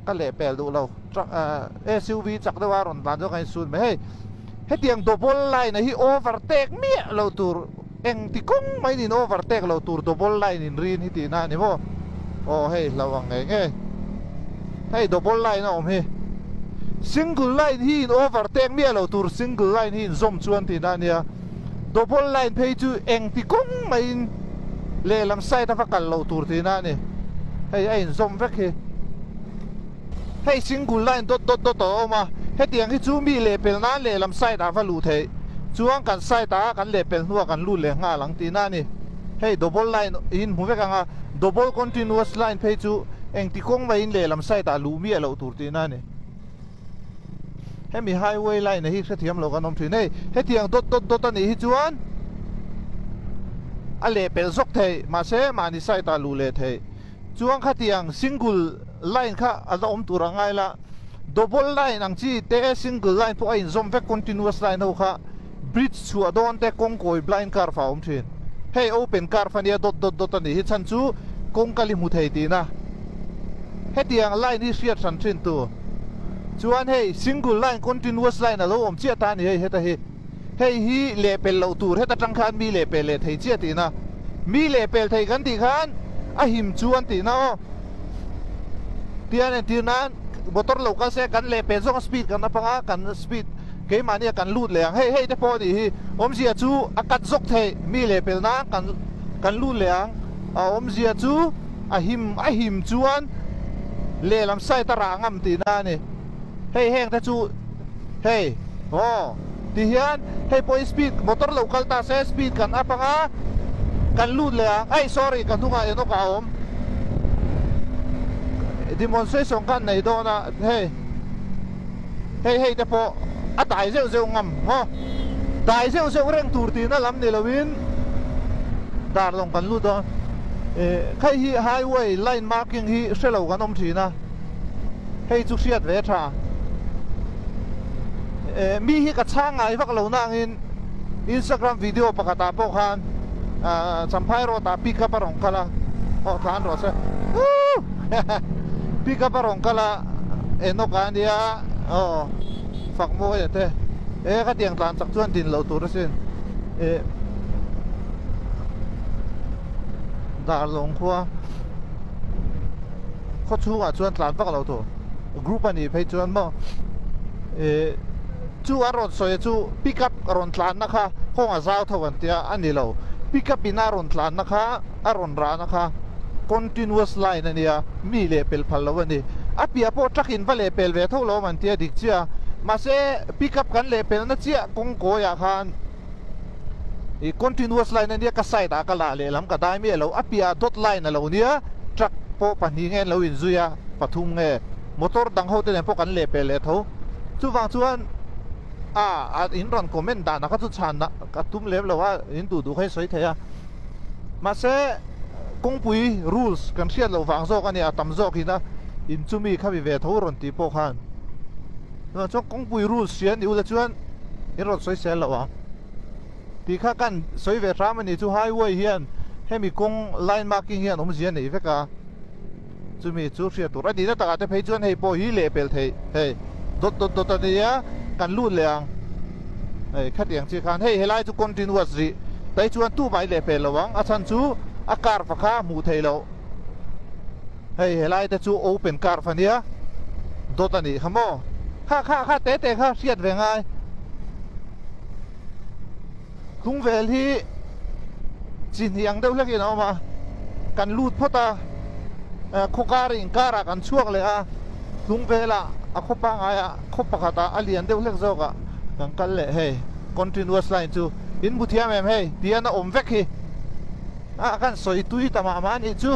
ka le pel du lo SUV chak de waron tan jo kai sun me he tiang double line hi overtake mi lo tur eng ti kong mai ni overtake lo tur double line in rin hi ti na ni mo oh hey lawang nge hey double line na hi single line hi in overtake mi lo tur single line hi in zom chuan ti na nia double line phei chu eng ti kong mai le lam sai ta fakal lo tur ti na ni hey ai in zom vek hi hey single line dot to ma he tiang hi chu mi le pel na le lam sai ta fa lu the chuang kan sai ta kan le pel nuwa kan lu le nga lang ti na ni hey double line in mu vek anga double continuous line phei chu eng ti kong mai in le lam sai ta lu mi lo tur ti na ni he mi highway line hi thiam lo kan om thin hey he tiang dot ani hi chuan a le pel zok the ma se ma ni sai ta lu le the chuang kha tiang single line kha a om tur angai la double line ang chi te single line po in zom vek continuous line ho kha bridge chu adon te kong koi blind car fa om thin hey open car fa nia dot ani hi chan chu kong kali mu thei ti na he tiang line hi riat san thin tu chuan hey single line continuous line alo om chia ta ni he ta hi hey hi le pel lo tur he ta tang khan mi le pel le thei chia ti na mi le pel thei kan ti khan a him chuan ti na tian ti nan motor lo ka se kan le pel zong speed kan apanga kan speed ke mania kan lut leang hey te po ni hi om sia chu akat zok thei mi le pel na kan lut leang om sia chu a him chuan le lam sai ta ra ngam ti na ni hey heng ta chu hey ti hian hey po speed motor local ta se speed kan apanga kan lut leang ai sorry kan thunga eno ka om demonstration kan nei do na hey te po a dai zeu ngam dai zeu reng tur ti na lam ni lawin dar long kan lut do khai hi highway line marking hi selo kan om thina hey chu siat ve tha mi hi ka changai vak lo na in Instagram video pakata po khan champhai ro ta pick up rong kala than ro se pick up rong kala eno kan dia fak mo ye te ka tiang tlan chak chuan din lo tur sin dar long khwa kho chu a chuan tlan vak lo to group ani phei chuan mo chu aron soi chu pick up aron tlan na kha khong a zau thawan tia ani lo pick up ina ron tlan na kha aron ra na kha continuous line ania mi le pel phal lo ani apia po trakin va le pel ve tho lo man tia dik chia ma se pick up kan le pel na chia kong ko ya khan i continuous line ania ka sai ta ka la le lam ka dai mi lo apia dot line lo nia truck po pani nge lo in zuya pathum nge motor dang ho te le po kan le pel le tho chu wang chuan in ron comment da na ka chu chan na ka tum le lo wa in du khai soi thaya ma se kong pui rules kan siat lo wang zo ka ni atam zo ki na in chumi kha bi ve tho ron ti po khan no cho kong pui rules sian u la chuan in ron soi sel lo wa ti kha kan soi ve ram ni chu highway hian hemi kong line marking hian om zian nei veka chumi chu siat tur ani na ta te phei chuan hei po hi le pel thei hei dot ni ya kan lut leang khat yang chi khan hey helai chu continuous ri tai chuan tu bai le pel lawang a chan chu a car fa kha mu thei lo hey helai te chu open car fa nia dot ani khamo kha te kha siat ve ngai khung vel hi chin hiang deuh lek ino ma kan lut phota khokaring kara kan chuak le a khung vela a khopa ngaya khopa khata alian deuh lek zoka kan kal le hey continuous line chu in buthiam em hey tiana om vek hi kan soi tui tama man i chu